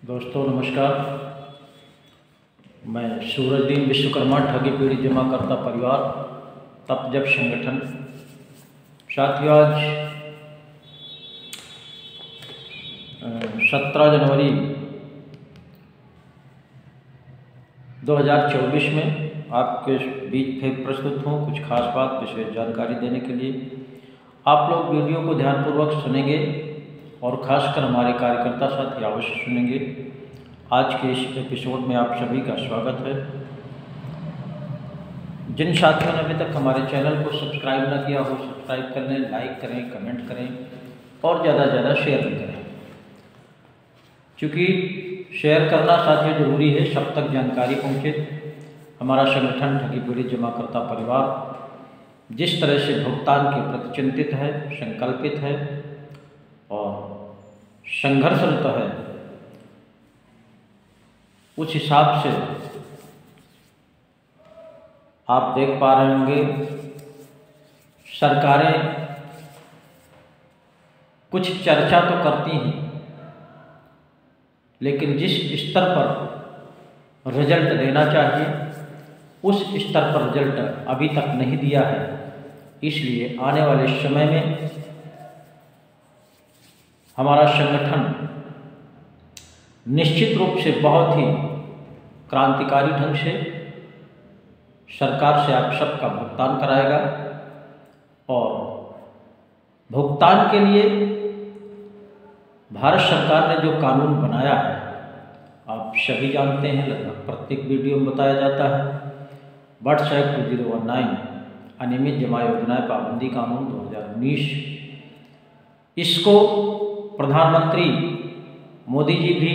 दोस्तों नमस्कार। मैं सूरजदीन विश्वकर्मा ठगी पीड़ित जमाकर्ता परिवार तप जप संगठन। साथियों, आज 17 जनवरी 2024 में आपके बीच फिर प्रस्तुत हूँ कुछ खास बात विशेष जानकारी देने के लिए। आप लोग वीडियो को ध्यानपूर्वक सुनेंगे और खासकर हमारे कार्यकर्ता साथी अवश्य सुनेंगे। आज के इस एपिसोड में आप सभी का स्वागत है। जिन साथियों ने अभी तक हमारे चैनल को सब्सक्राइब न किया हो, सब्सक्राइब कर लें, लाइक करें, कमेंट करें और ज़्यादा से ज़्यादा शेयर भी करें, क्योंकि शेयर करना साथियों ज़रूरी है, सब तक जानकारी पहुँचे। हमारा संगठन ठगी पीड़ित जमाकर्ता परिवार जिस तरह से भुगतान के प्रति चिंतित है, संकल्पित है और संघर्षरत है, उस हिसाब से आप देख पा रहे होंगे सरकारें कुछ चर्चा तो करती हैं, लेकिन जिस स्तर पर रिजल्ट देना चाहिए उस स्तर पर रिजल्ट अभी तक नहीं दिया है। इसलिए आने वाले समय में हमारा संगठन निश्चित रूप से बहुत ही क्रांतिकारी ढंग से सरकार से आप सबका भुगतान कराएगा। और भुगतान के लिए भारत सरकार ने जो कानून बनाया है आप सभी जानते हैं, लगभग प्रत्येक वीडियो में बताया जाता है। वर्ड्स एक्ट 2019 अनियमित जमा योजनाएं पाबंदी कानून 2019, इसको प्रधानमंत्री मोदी जी भी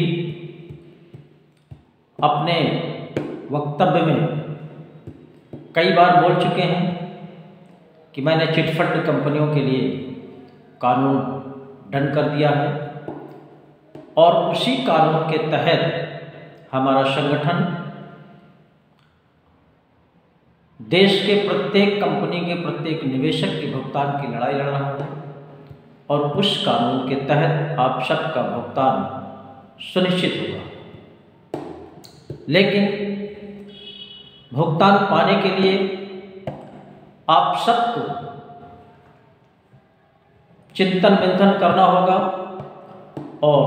अपने वक्तव्य में कई बार बोल चुके हैं कि मैंने चिटफंड कंपनियों के लिए कानून डन कर दिया है और उसी कानून के तहत हमारा संगठन देश के प्रत्येक कंपनी के प्रत्येक निवेशक के भुगतान की लड़ाई लड़ रहा है और उस कानून के तहत आप सबका भुगतान सुनिश्चित होगा। लेकिन भुगतान पाने के लिए आप सबको चिंतन मंथन करना होगा और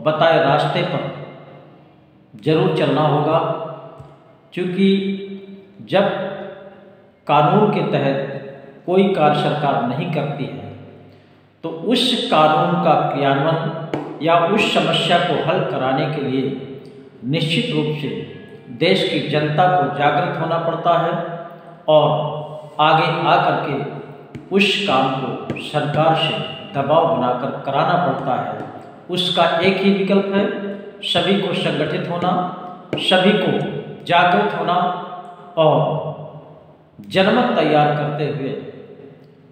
बताए रास्ते पर जरूर चलना होगा, क्योंकि जब कानून के तहत कोई कार्य सरकार नहीं करती है तो उस कानून का क्रियान्वयन या उस समस्या को हल कराने के लिए निश्चित रूप से देश की जनता को जागृत होना पड़ता है और आगे आकर के उस काम को सरकार से दबाव बनाकर कराना पड़ता है। उसका एक ही विकल्प है, सभी को संगठित होना, सभी को जागृत होना और जनमत तैयार करते हुए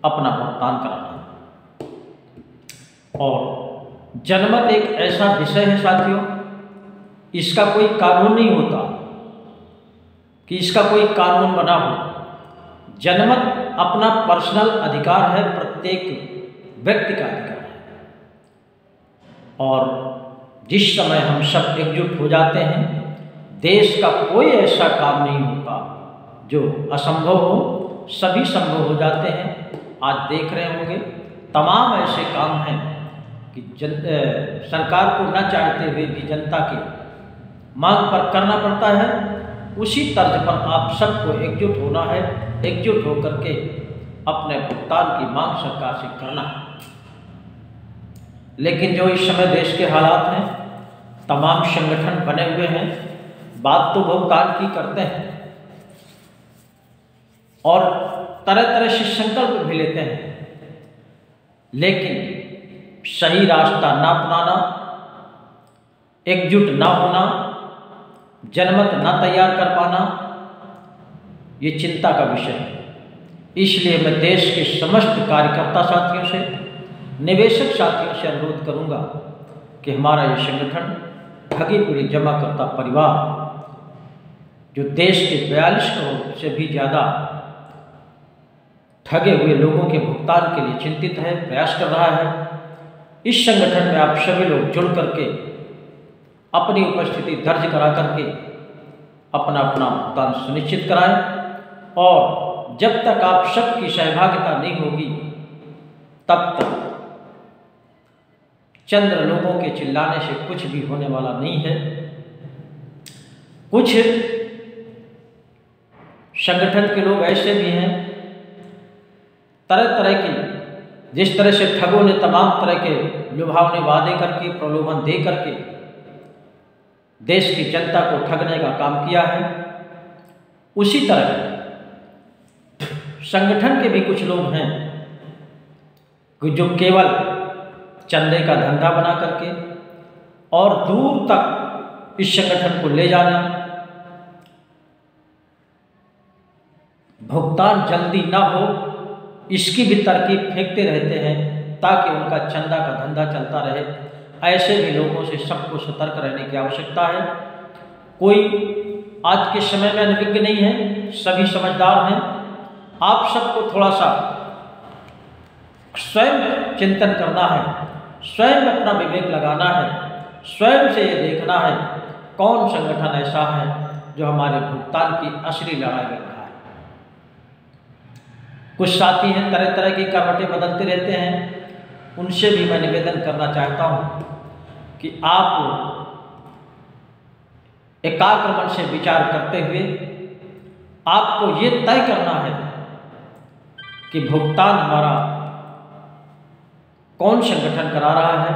अपना भुगतान कराना। और जनमत एक ऐसा विषय है साथियों, इसका कोई कानून नहीं होता कि इसका कोई कानून बना हो। जनमत अपना पर्सनल अधिकार है, प्रत्येक व्यक्ति का अधिकार है। और जिस समय हम सब एकजुट हो जाते हैं, देश का कोई ऐसा काम नहीं होता जो असंभव हो, सभी संभव हो जाते हैं। आज देख रहे होंगे तमाम ऐसे काम हैं कि सरकार को न चाहते हुए भी जनता की मांग पर करना पड़ता है। उसी तर्ज पर आप सबको एकजुट होना है, एकजुट होकर के अपने भुगतान की मांग सरकार से करना है। लेकिन जो इस समय देश के हालात हैं, तमाम संगठन बने हुए हैं, बात तो भुगतान की करते हैं और तरह तरह से संकल्प भी लेते हैं, लेकिन सही रास्ता ना अपनाना, एकजुट ना होना, जनमत ना तैयार कर पाना, ये चिंता का विषय है। इसलिए मैं देश के समस्त कार्यकर्ता साथियों से, निवेशक साथियों से अनुरोध करूंगा कि हमारा ये संगठन ठगी पीड़ित जमाकर्ता परिवार जो देश के 42 करोड़ से भी ज़्यादा ठगे हुए लोगों के भुगतान के लिए चिंतित है, प्रयास कर रहा है। इस संगठन में आप सभी लोग जुड़ करके अपनी उपस्थिति दर्ज करा करके अपना अपना भुगतान सुनिश्चित कराएं। और जब तक आप सबकी सहभागिता नहीं होगी तब तक चंद्र लोगों के चिल्लाने से कुछ भी होने वाला नहीं है। कुछ संगठन के लोग ऐसे भी हैं, तरह तरह की, जिस तरह से ठगों ने तमाम तरह के लुभावने वादे करके, प्रलोभन दे करके देश की जनता को ठगने का काम किया है, उसी तरह संगठन के भी कुछ लोग हैं जो केवल चंदे का धंधा बना करके और दूर तक इस संगठन को ले जाना, भुगतान जल्दी ना हो इसकी भी तरकीब फेंकते रहते हैं ताकि उनका चंदा का धंधा चलता रहे। ऐसे भी लोगों से सबको सतर्क रहने की आवश्यकता है। कोई आज के समय में अनभिज्ञ नहीं है, सभी समझदार हैं। आप सबको थोड़ा सा स्वयं चिंतन करना है, स्वयं अपना विवेक लगाना है, स्वयं से ये देखना है कौन संगठन ऐसा है जो हमारे भुगतान की असली लड़ाई लड़ रहा है। कुछ साथी हैं तरह तरह की करवटें बदलते रहते हैं, उनसे भी मैं निवेदन करना चाहता हूँ कि आप एकाग्र मन से विचार करते हुए आपको ये तय करना है कि भुगतान हमारा कौन संगठन करा रहा है,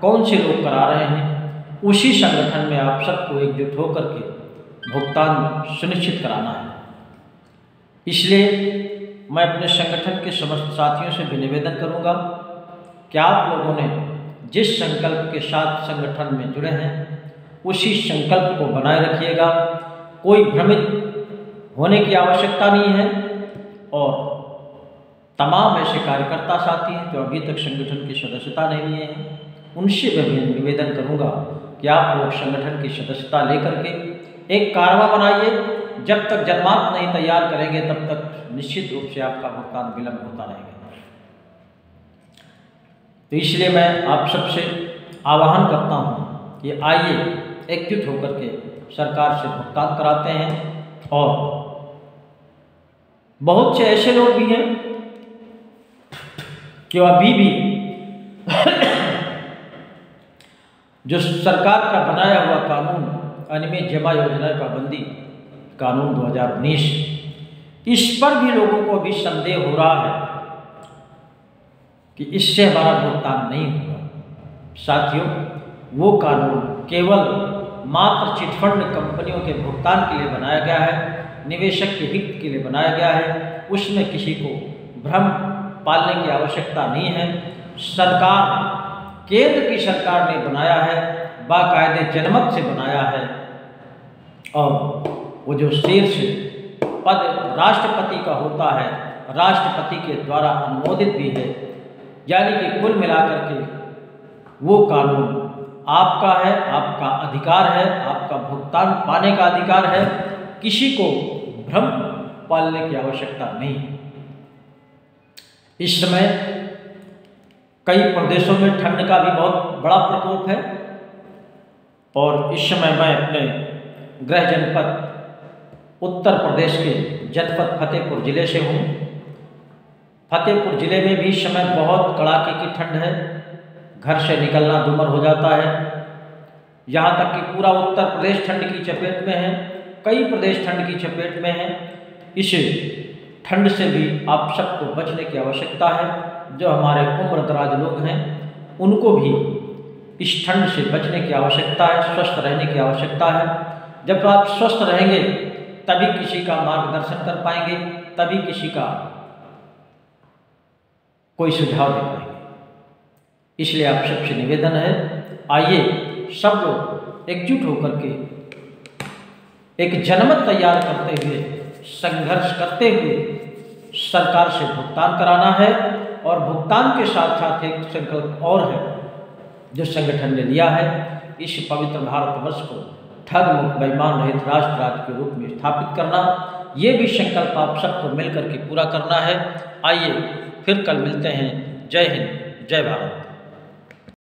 कौन से लोग करा रहे हैं, उसी संगठन में आप सबको एकजुट होकर के भुगतान सुनिश्चित कराना है। इसलिए मैं अपने संगठन के समस्त साथियों से भी निवेदन करूंगा कि आप लोगों ने जिस संकल्प के साथ संगठन में जुड़े हैं उसी संकल्प को बनाए रखिएगा। कोई भ्रमित होने की आवश्यकता नहीं है। और तमाम ऐसे कार्यकर्ता साथी हैं जो अभी तक संगठन की सदस्यता नहीं लिए हैं, उनसे मैं निवेदन करूंगा कि आप लोग संगठन की सदस्यता लेकर के एक कारवा बनाइए। जब तक जन्मांत नहीं तैयार करेंगे तब तक निश्चित रूप से आपका भुगतान विलंब होता रहेगा। तो इसलिए मैं आप सबसे आह्वान करता हूँ कि आइए एकजुट होकर के सरकार से भुगतान कराते हैं। और बहुत से ऐसे लोग भी हैं कि अभी भी जो सरकार का बनाया हुआ कानून अनियमित जमा योजना पाबंदी कानून 2019, इस पर भी लोगों को अभी संदेह हो रहा है कि इससे हमारा भुगतान नहीं होगा। साथियों, वो कानून केवल मात्र चिटफंड कंपनियों के भुगतान के लिए बनाया गया है, निवेशक के हित के लिए बनाया गया है। उसमें किसी को भ्रम पालने की आवश्यकता नहीं है। सरकार, केंद्र की सरकार ने बनाया है, बाकायदे जनमत से बनाया है। और वो जो शीर्ष पद राष्ट्रपति का होता है, राष्ट्रपति के द्वारा अनुमोदित भी है। यानी कि कुल मिलाकर के वो कानून आपका है, आपका अधिकार है, आपका भुगतान पाने का अधिकार है। किसी को भ्रम पालने की आवश्यकता नहीं है। इस समय कई प्रदेशों में ठंड का भी बहुत बड़ा प्रकोप है। और इस समय मैं अपने गृह जनपद उत्तर प्रदेश के जनपद फतेहपुर ज़िले से हूँ। फतेहपुर ज़िले में भी इस समय बहुत कड़ाके की ठंड है, घर से निकलना दुभर हो जाता है। यहाँ तक कि पूरा उत्तर प्रदेश ठंड की चपेट में है, कई प्रदेश ठंड की चपेट में हैं। इस ठंड से भी आप सबको बचने की आवश्यकता है। जो हमारे उम्रदराज लोग हैं उनको भी इस ठंड से बचने की आवश्यकता है, स्वस्थ रहने की आवश्यकता है। जब आप स्वस्थ रहेंगे तभी किसी का मार्गदर्शन कर पाएंगे, तभी किसी का कोई सुझाव दे पाएंगे। इसलिए आप सबसे निवेदन है, आइए सब लोग एकजुट होकर के एक जनमत तैयार करते हुए, संघर्ष करते हुए सरकार से भुगतान कराना है। और भुगतान के साथ साथ एक संकल्प और है जो संगठन ने लिया है, इस पवित्र भारतवर्ष को ठग मुक्त बेईमान रहित राष्ट्र राज्य के रूप में स्थापित करना। ये भी संकल्प आप सबको मिलकर के पूरा करना है। आइए फिर कल मिलते हैं। जय हिंद, जय भारत।